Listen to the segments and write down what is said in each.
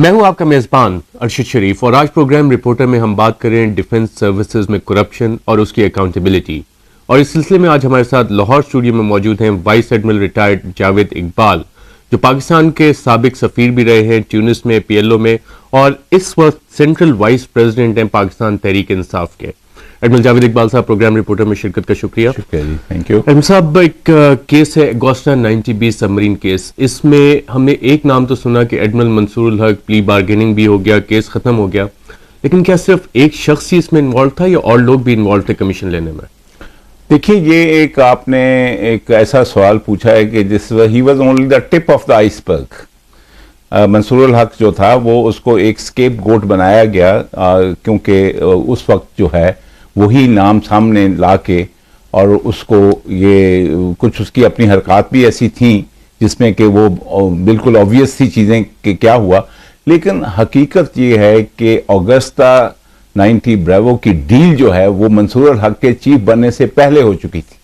मैं हूं आपका मेजबान अरशद शरीफ और आज प्रोग्राम रिपोर्टर में हम बात करें डिफेंस सर्विसेज में करप्शन और उसकी अकाउंटेबिलिटी। और इस सिलसिले में आज हमारे साथ लाहौर स्टूडियो में मौजूद हैं vice admiral retired Javed Iqbal, जो पाकिस्तान के साबिक सफीर भी रहे हैं ट्यूनिस में, PLO में, और इस वक्त सेंट्रल वाइस प्रेसिडेंट हैं पाकिस्तान तहरीक इंसाफ के। एडमिरल जावेद इकबाल साहब, प्रोग्राम रिपोर्टर में शिरकत का शुक्रिया। शुक्रिया जी, थैंक यू। एडमिरल साहब, एक केस है अगोस्टा 90B सबमरीन केस। इसमें हमने एक नाम तो सुना कि एडमिरल मंसूर हक, प्ली बार्गेनिंग भी हो गया, केस खत्म हो गया, लेकिन क्या सिर्फ एक शख्स ही इसमें इन्वॉल्व था या और लोग भी इन्वॉल्व थे कमीशन लेने में? देखिए, ये आपने एक ऐसा सवाल पूछा है कि जिस he was only the tip of the iceberg. Mansoor Haq जो था वो उसको एक स्केप गोट बनाया गया, क्योंकि उस वक्त जो है वही नाम सामने ला के, और उसको ये कुछ उसकी अपनी हरकत भी ऐसी थी जिसमें कि वो बिल्कुल ऑब्वियस थी चीज़ें कि क्या हुआ। लेकिन हकीकत ये है कि अगस्ता 90 ब्रेवो की डील जो है वो मंसूर हक के चीफ बनने से पहले हो चुकी थी।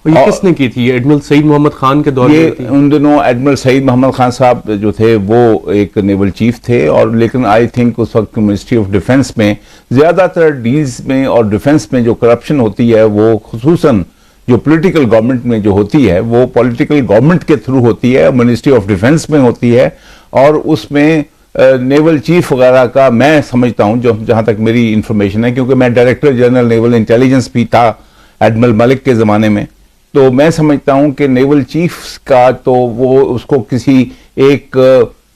ये किसने की थी? ये एडमिरल सईद मोहम्मद खान के दौर में थी? उन दिनों एडमिरल सईद मोहम्मद खान साहब जो थे वो एक नेवल चीफ थे, और लेकिन आई थिंक उस वक्त मिनिस्ट्री ऑफ डिफेंस में ज्यादातर डील्स में और डिफेंस में जो करप्शन होती है वो खुसूसन जो पॉलिटिकल गवर्नमेंट में जो होती है वो पॉलिटिकल गवर्नमेंट के थ्रू होती है, मिनिस्ट्री ऑफ डिफेंस में होती है, और उसमें नेवल चीफ वगैरह का मैं समझता हूं, जो जहां तक मेरी इंफॉर्मेशन है, क्योंकि मैं डायरेक्टर जनरल नेवल इंटेलिजेंस भी था एडमिरल मलिक के ज़माने में, तो मैं समझता हूं कि नेवल चीफ का तो वो उसको किसी एक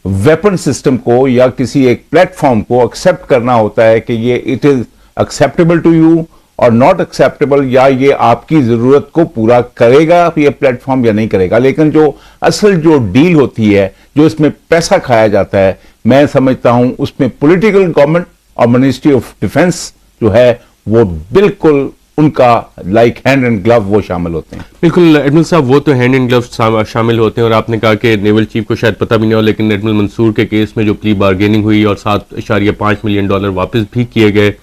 वेपन सिस्टम को या किसी एक प्लेटफॉर्म को एक्सेप्ट करना होता है कि ये it is acceptable to you और नॉट एक्सेप्टेबल, या ये आपकी ज़रूरत को पूरा करेगा ये प्लेटफॉर्म या नहीं करेगा। लेकिन जो असल जो डील होती है, जो इसमें पैसा खाया जाता है, मैं समझता हूं उसमें पॉलिटिकल गवर्नमेंट और मिनिस्ट्री ऑफ डिफेंस जो है वो बिल्कुल उनका लाइक हैंड एंड ग्लव वो शामिल होते हैं। बिल्कुल एडमिरल साहब, वो तो हैंड एंड ग्लव शामिल होते हैं, और आपने कहा कि नेवल चीफ को शायद पता भी नहीं हो, लेकिन एडमिरल मंसूर के केस में जो प्ली बार्गेनिंग हुई और $7.5 मिलियन वापस भी किए गए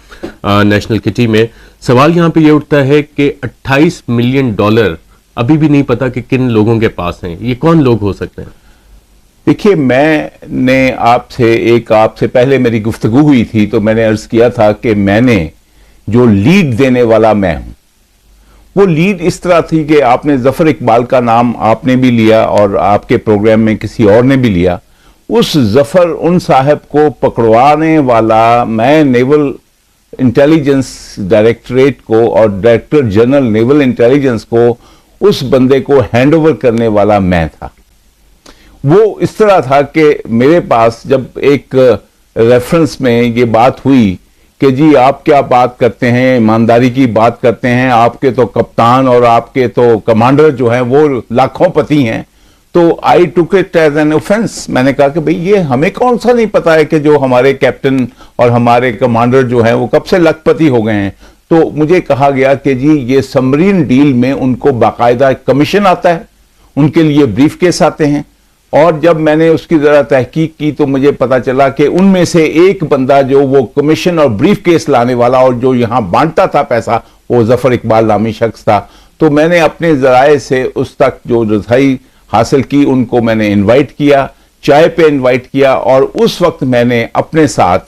नेशनल किटी में, सवाल यहाँ पे ये उठता है कि $28 मिलियन अभी भी नहीं पता कि किन लोगों के पास हैं। ये कौन लोग हो सकते हैं? देखिए, मैंने आपसे पहले मेरी गुफ्तगू हुई थी तो मैंने अर्ज किया था कि मैंने जो लीड देने वाला मैं हूं, वो लीड इस तरह थी कि आपने जफर इकबाल का नाम आपने भी लिया और आपके प्रोग्राम में किसी और ने भी लिया। उस जफर उन साहब को पकड़वाने वाला मैं नेवल इंटेलिजेंस डायरेक्टरेट को और डायरेक्टर जनरल नेवल इंटेलिजेंस को उस बंदे को हैंडओवर करने वाला मैं था। वो इस तरह था कि मेरे पास जब एक रेफरेंस में ये बात हुई कि जी आप क्या बात करते हैं, ईमानदारी की बात करते हैं, आपके तो कप्तान और आपके तो कमांडर जो हैं वो लाखों पति हैं, तो I took it as an offence. मैंने कहा कि भाई ये हमें कौन सा नहीं पता है कि जो हमारे कैप्टन और हमारे कमांडर जो हैं वो कब से लखपति हो गए हैं। तो मुझे कहा गया कि जी ये सबमरीन डील में उनको बाकायदा कमीशन आता है, उनके लिए ब्रीफ केस आते हैं, और जब मैंने उसकी जरा तहकीक की तो मुझे पता चला कि उनमें से एक बंदा जो वो कमीशन और ब्रीफ केस लाने वाला और जो यहां बांटता था पैसा, वो जफर इकबाल नामी शख्स था। तो मैंने अपने जराए से उस तक जो रसाई हासिल की, उनको मैंने इनवाइट किया, चाय पे इनवाइट किया, और उस वक्त मैंने अपने साथ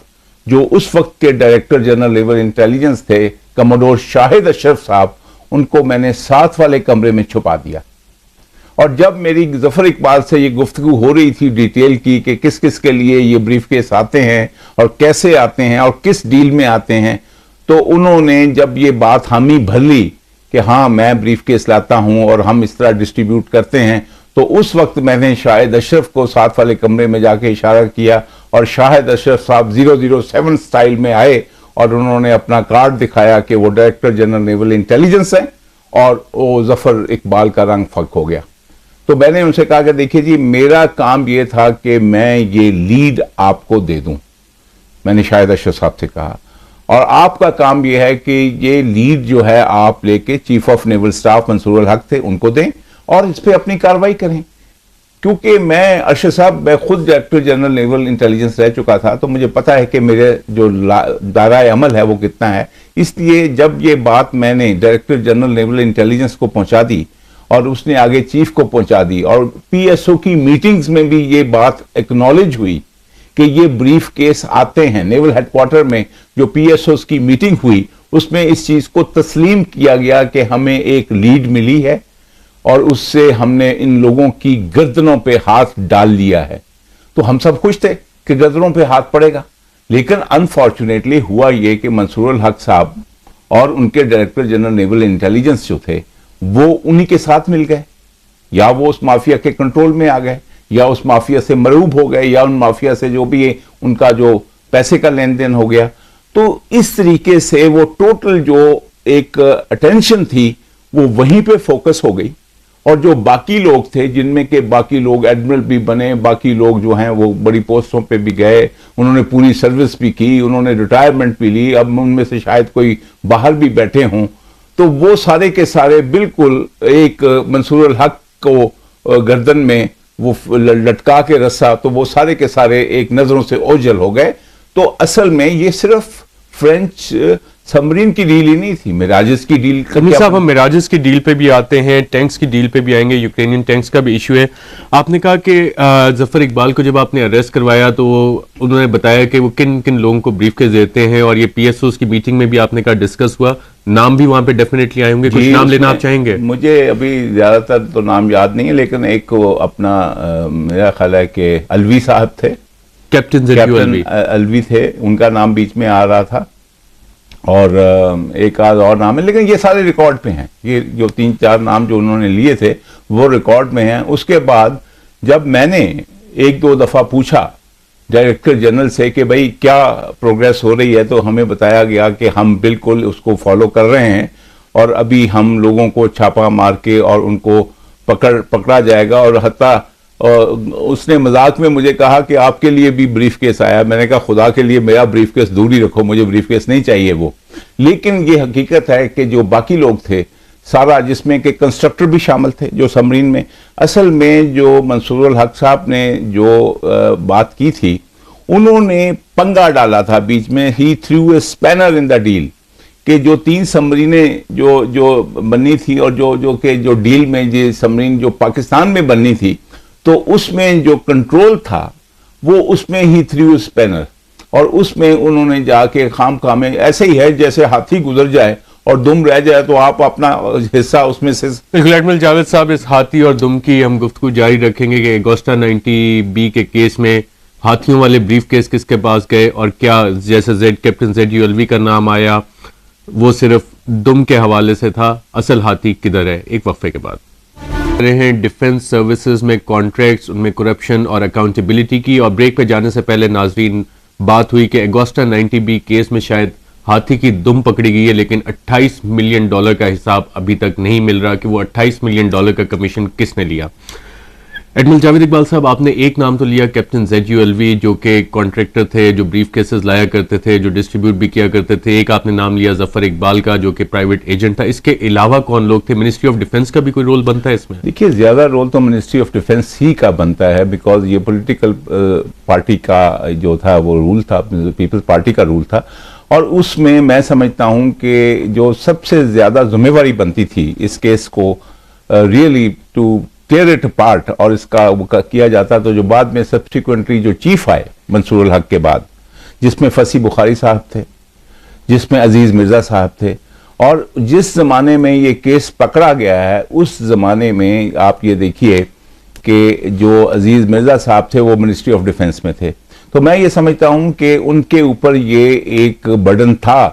जो उस वक्त के डायरेक्टर जनरल नेवल इंटेलिजेंस थे कमोडोर शाहिद अशरफ साहब, उनको मैंने साथ वाले कमरे में छुपा दिया। और जब मेरी जफर इकबाल से ये गुफ्तगू हो रही थी डिटेल की कि किस किस के लिए ये ब्रीफ केस आते हैं और कैसे आते हैं और किस डील में आते हैं, तो उन्होंने जब ये बात हामी भर ली कि हाँ मैं ब्रीफ केस लाता हूं और हम इस तरह डिस्ट्रीब्यूट करते हैं, तो उस वक्त मैंने शाहिद अशरफ को साथ वाले कमरे में जाके इशारा किया, और शाहिद अशरफ साहब 007 स्टाइल में आए और उन्होंने अपना कार्ड दिखाया कि वो डायरेक्टर जनरल नेवल इंटेलिजेंस है, और वो जफर इकबाल का रंग फक हो गया। तो मैंने उनसे कहा कि देखिए जी, मेरा काम ये था कि मैं ये लीड आपको दे दूं, मैंने शाहिद अशरफ साहब से कहा, और आपका काम ये है कि ये लीड जो है आप लेके chief of naval staff Mansoor Haq थे उनको दें और इस पर अपनी कार्रवाई करें। क्योंकि मैं अरशद साहब, मैं खुद डायरेक्टर जनरल नेवल इंटेलिजेंस रह चुका था, तो मुझे पता है कि मेरे जो दायरा अमल है वो कितना है। इसलिए जब ये बात मैंने डायरेक्टर जनरल नेवल इंटेलिजेंस को पहुंचा दी और उसने आगे चीफ को पहुंचा दी, और PSO की मीटिंग्स में भी ये बात एक्नॉलेज हुई कि ये ब्रीफ केस आते हैं। नेवल हेडक्वार्टर में जो पीएसओ की मीटिंग हुई उसमें इस चीज को तस्लीम किया गया कि हमें एक लीड मिली है और उससे हमने इन लोगों की गर्दनों पे हाथ डाल लिया है। तो हम सब खुश थे कि गर्दनों पे हाथ पड़ेगा, लेकिन अनफॉर्चुनेटली हुआ ये कि मंसूर अल हक साहब और उनके डायरेक्टर जनरल नेवल इंटेलिजेंस जो थे वो उन्हीं के साथ मिल गए, या वो उस माफिया के कंट्रोल में आ गए, या उस माफिया से मरूब हो गए, या उन माफिया से जो भी उनका जो पैसे का लेन देन हो गया। तो इस तरीके से वो टोटल जो एक अटेंशन थी वो वहीं पे फोकस हो गई, और जो बाकी लोग थे जिनमें के बाकी लोग एडमिरल भी बने, बाकी लोग जो हैं वो बड़ी पोस्टों पे भी गए, उन्होंने पूरी सर्विस भी की, उन्होंने रिटायरमेंट भी ली, अब उनमें से शायद कोई बाहर भी बैठे हों, तो वो सारे के सारे बिल्कुल एक मंसूर अल हक को गर्दन में वो लटका के रस्सा, तो वो सारे के सारे एक नजरों से ओझल हो गए। तो असल में ये सिर्फ फ्रेंच सबमरीन की डील ही नहीं थी, मिराजेस की डील। साहब, हम मिराजेस की डील पे भी आते हैं, टैंक्स की डील पे भी आएंगे, यूक्रेनियन टैंक्स का भी इशू है। आपने कहा कि जफर इकबाल को जब आपने अरेस्ट करवाया तो उन्होंने बताया कि वो किन किन लोगों को ब्रीफकेस देते हैं, और ये पीएसओ की मीटिंग में भी आपने कहा डिस्कस हुआ, नाम भी वहां पे डेफिनेटली आए होंगे, कुछ नाम लेना आप चाहेंगे? मुझे अभी ज्यादातर तो नाम याद नहीं है, लेकिन एक अपना मेरा ख्याल है कि अलवी साहब थे, कैप्टन अलवी थे, उनका नाम बीच में आ रहा था, और एक आध और नाम है, लेकिन ये सारे रिकॉर्ड पे हैं। ये जो 3-4 नाम जो उन्होंने लिए थे वो रिकॉर्ड में हैं। उसके बाद जब मैंने 1-2 दफा पूछा डायरेक्टर जनरल से कि भाई क्या प्रोग्रेस हो रही है, तो हमें बताया गया कि हम बिल्कुल उसको फॉलो कर रहे हैं, और अभी हम लोगों को छापा मार के और उनको पकड़ा जाएगा। और हत्ता उसने मजाक में मुझे कहा कि आपके लिए भी ब्रीफ केस आया। मैंने कहा खुदा के लिए मेरा ब्रीफ केस दूर ही रखो, मुझे ब्रीफ केस नहीं चाहिए वो। लेकिन ये हकीकत है कि जो बाकी लोग थे सारा, जिसमें कि कंस्ट्रक्टर भी शामिल थे जो सबमरीन में, असल में जो मंसूर अल हक साहब ने जो बात की थी, उन्होंने पंगा डाला था बीच में। He threw a spanner in the deal, कि जो 3 सबमरीनें जो बननी थी, और जो डील में जो सबमरीन जो पाकिस्तान में बननी थी, तो उसमें जो कंट्रोल था वो उसमें ही थ्रू स्पैनर, और उसमें उन्होंने जाके खामखा में, ऐसे ही है जैसे हाथी गुजर जाए और दुम रह जाए तो आप अपना हिस्सा उसमें से। एडमिरल जावेद साहब, इस हाथी और दुम की हम गुफ्तगू जारी रखेंगे कि अगोस्टा 90B के केस में हाथियों वाले ब्रीफ केस किसके पास गए, और क्या जैसे कैप्टन ZULV का नाम आया वो सिर्फ दुम के हवाले से था, असल हाथी किधर है? एक वक्फे के बाद रहे हैं डिफेंस सर्विसेज में कॉन्ट्रैक्ट्स, उनमें करप्शन और अकाउंटेबिलिटी की। और ब्रेक पे जाने से पहले नाजरीन, बात हुई कि अगोस्टा 90B केस में शायद हाथी की दुम पकड़ी गई है, लेकिन $28 मिलियन का हिसाब अभी तक नहीं मिल रहा कि वो $28 मिलियन का कमीशन किसने लिया। एडमिरल जावेद इकबाल साहब, आपने एक नाम तो लिया, कैप्टन ZULV, जो कि कॉन्ट्रैक्टर थे, जो ब्रीफ केसेस लाया करते थे, जो डिस्ट्रीब्यूट भी किया करते थे। एक आपने नाम लिया जफर इकबाल का, जो कि प्राइवेट एजेंट था। इसके अलावा कौन लोग थे? मिनिस्ट्री ऑफ डिफेंस का भी कोई रोल बनता है इसमें? देखिए, ज्यादा रोल तो मिनिस्ट्री ऑफ डिफेंस ही का बनता है, बिकॉज ये पॉलिटिकल पार्टी का जो था वो रूल था, पीपल्स पार्टी का रूल था, और उसमें मैं समझता हूं कि जो सबसे ज्यादा जिम्मेवारी बनती थी इस केस को really to tear it apart, और इसका किया जाता, तो जो बाद में सब्सिक्वेंटली जो चीफ आए मंसूर अल हक के बाद, जिसमें फसी बुखारी साहब थे, जिसमें अजीज मिर्जा साहब थे, और जिस जमाने में ये केस पकड़ा गया है उस जमाने में आप ये देखिए कि जो अजीज मिर्जा साहब थे वो मिनिस्ट्री ऑफ डिफेंस में थे। तो मैं ये समझता हूं कि उनके ऊपर ये एक बर्डन था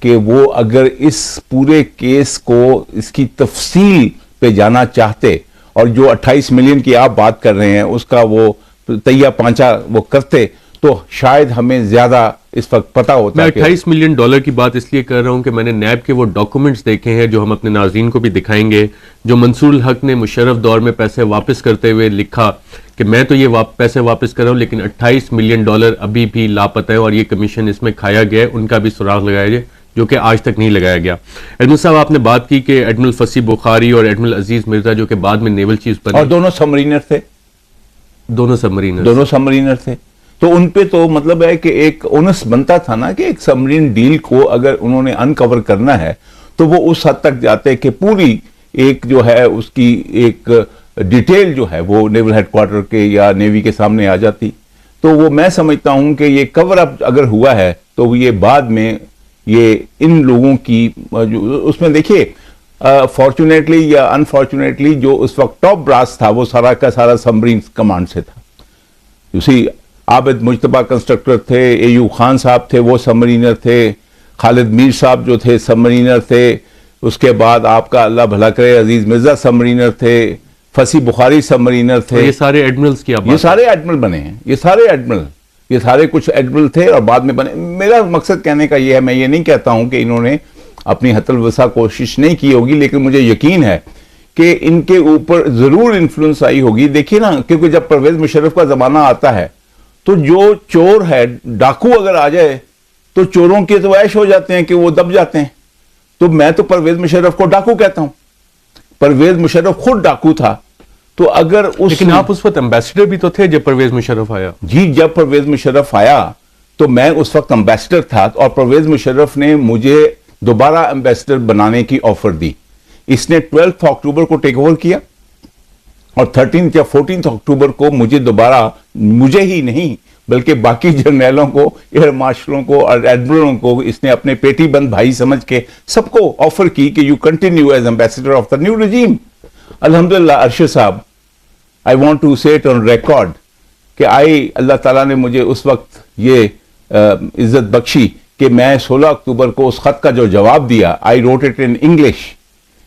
कि वो अगर इस पूरे केस को, इसकी तफसील पे जाना चाहते, और जो 28 मिलियन की आप बात कर रहे हैं उसका वो तैया पांचा वो करते, तो शायद हमें ज्यादा इस वक्त पता होता। मैं $28 मिलियन की बात इसलिए कर रहा हूं कि मैंने नैब के वो डॉक्यूमेंट्स देखे हैं जो हम अपने नाज़रीन को भी दिखाएंगे, जो मंसूर अल हक ने मुशर्रफ दौर में पैसे वापस करते हुए लिखा कि मैं तो ये पैसे वापस कर रहा हूं, लेकिन $28 मिलियन अभी भी लापता है और ये कमीशन इसमें खाया गया है, उनका भी सुराग लगाया जाए, जो कि आज तक नहीं लगाया गया। एडमिरल साहब, आपने बात की कि एडमिरल फसी बुखारी और एडमिरल अजीज मिर्जा, जो कि बाद में नेवल चीफ बने, और दोनों सबमरीनर थे, दोनों सबमरीनर थे, तो उनपे तो मतलब है कि एक ओनस बनता था ना कि एक सबमरीन डील को अगर उन्होंने अनकवर करना है तो वो उस हद तक जाते कि पूरी एक जो है उसकी एक डिटेल जो है वो नेवल हेडक्वार्टर के या नेवी के सामने आ जाती। तो वो मैं समझता हूं कि ये कवर अप अगर हुआ है तो ये बाद में ये इन लोगों की उसमें देखिए फॉर्चुनेटली या अनफॉर्चुनेटली जो उस वक्त टॉप ब्रास था वो सारा का सारा सबमरीन कमांड से था। उसी आबिद मुजतबा कंस्ट्रक्टर थे, एयू खान साहब थे वो सबमरीनर थे, खालिद मीर साहब जो थे सबमरीनर थे, उसके बाद आपका अल्लाह भला करे अजीज मिर्जा सबमरीनर थे, फसी बुखारी सबमरीनर थे। ये सारे एडमिरल्स की ये सारे एडमिरल बने हैं, ये सारे एडमिरल, ये सारे कुछ एडमिरल थे और बाद में बने। मेरा मकसद कहने का ये है, मैं ये नहीं कहता हूं कि इन्होंने अपनी हतल वसा कोशिश नहीं की होगी, लेकिन मुझे यकीन है कि इनके ऊपर जरूर इन्फ्लुएंस आई होगी। देखिए ना, क्योंकि जब परवेज मुशर्रफ का जमाना आता है तो जो चोर है, डाकू अगर आ जाए तो चोरों के तो ऐश हो जाते हैं कि वो दब जाते हैं। तो मैं तो परवेज मुशर्रफ को डाकू कहता हूं, परवेज मुशर्रफ खुद डाकू था। तो अगर लेकिन आप उस वक्त एम्बेसडर भी तो थे जब परवेज मुशर्रफ आया। जी, जब परवेज मुशर्रफ आया तो मैं उस वक्त एम्बेसडर था और परवेज मुशर्रफ ने मुझे दोबारा एम्बेसडर बनाने की ऑफर दी। इसने 12 अक्टूबर को टेक ओवर किया और 13 या 14 अक्टूबर को मुझे दोबारा, मुझे ही नहीं बल्कि बाकी जर्नैलों को, एयर मार्शलों को और एडमिरलों को इसने अपने पेटी बंद भाई समझ के सबको ऑफर की कि you continue as ambassador of the new regime. अल्हम्दुलिल्लाह Arshad sahab, I want to say it on record कि अल्लाह ताला ने मुझे उस वक्त ये इज्जत बख्शी कि मैं 16 अक्टूबर को उस खत का जो जवाब दिया, I wrote it in English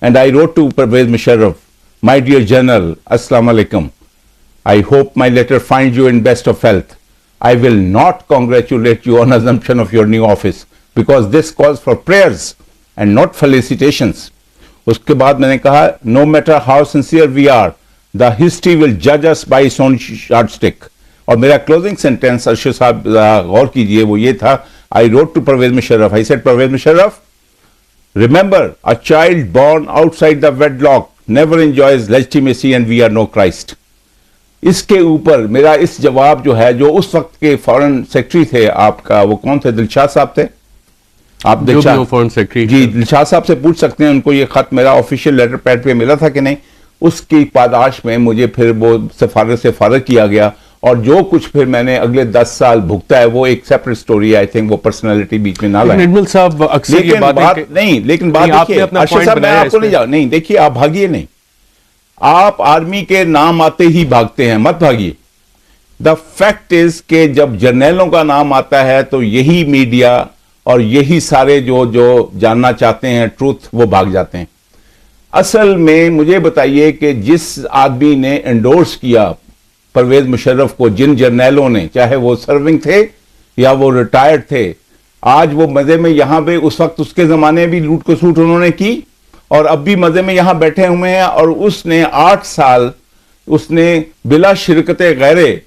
and I wrote to Pervez Musharraf, my dear general, अस्सलाम वालेकुम, I hope my letter find you in best of health. I will not congratulate you on assumption of your new office because this calls for prayers and not felicitations. उसके बाद मैंने कहा, no matter how sincere we are, the history will judge us by its own yardstick. और मेरा closing sentence Arshad साहब गौर कीजिए, वो ये था, I wrote to Pervez Musharraf, I said, Pervez Musharraf, remember a child born outside the wedlock never enjoys legitimacy and we are no Christ. इसके ऊपर मेरा इस जवाब जो है, जो उस वक्त के फॉरेन सेक्रेटरी थे आपका, वो कौन थे, दिलशाद साहब थे, आप दिलशाद फॉरेन सेक्रेटरी जी, दिलशाद साहब से पूछ सकते हैं उनको ये खत मेरा ऑफिशियल लेटर पैड पे मिला था कि नहीं। उसकी पादाश में मुझे फिर वो सफारत से फारग किया गया और जो कुछ फिर मैंने अगले 10 साल भुगता है वो एक सेपरेट स्टोरी, आई थिंक वो पर्सनालिटी बीच में ना लाए। एडमिरल साहब अक्सर ये बात नहीं, लेकिन बात देखिए अर्शद साहब, मैं आपको नहीं जाऊँ, नहीं देखिए, आप भागिए नहीं, आप आर्मी के नाम आते ही भागते हैं, मत भागिए। द फैक्ट इज के जब जर्नैलों का नाम आता है तो यही मीडिया और यही सारे जो जानना चाहते हैं ट्रूथ, वो भाग जाते हैं। असल में मुझे बताइए कि जिस आदमी ने एंडोर्स किया परवेज मुशर्रफ को, जिन जर्नैलों ने, चाहे वो सर्विंग थे या वो रिटायर्ड थे, आज वो मजे में यहां पे, उस वक्त उसके जमाने भी लूट को सूट उन्होंने की और अब भी मजे में यहां बैठे हुए हैं। और उसने 8 साल उसने बिला शिरकत गैरे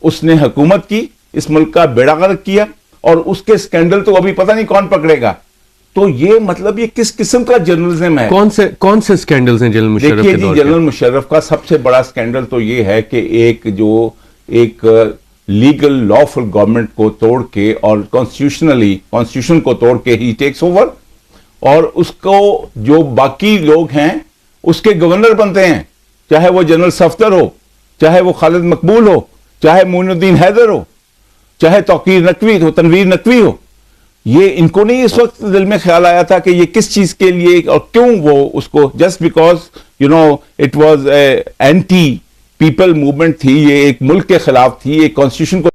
उसने हुकूमत की, इस मुल्क का बेड़ा गर्क किया और उसके स्कैंडल तो अभी पता नहीं कौन पकड़ेगा। तो ये मतलब ये किस किस्म का जर्नलिज्म है? कौन से स्कैंडल्स हैं जनरल मुशर्रफ के दौर के? देखिए जी, जनरल मुशर्रफ का सबसे बड़ा स्कैंडल तो ये है कि एक लीगल लॉफुल गवर्नमेंट को तोड़ के और कॉन्स्टिट्यूशन को तोड़ के ही टेक्स ओवर और उसको जो बाकी लोग हैं उसके गवर्नर बनते हैं, चाहे वो जनरल सफ्दर हो, चाहे वो खालिद मकबूल हो, चाहे मोइनुद्दीन हैदर हो, चाहे तौकीर नकवी हो, तनवीर नकवी हो। ये इनको नहीं इस वक्त दिल में ख्याल आया था कि ये किस चीज के लिए और क्यों वो उसको, just because it was anti people movement थी, ये एक मुल्क के खिलाफ थी, एक कॉन्स्टिट्यूशन को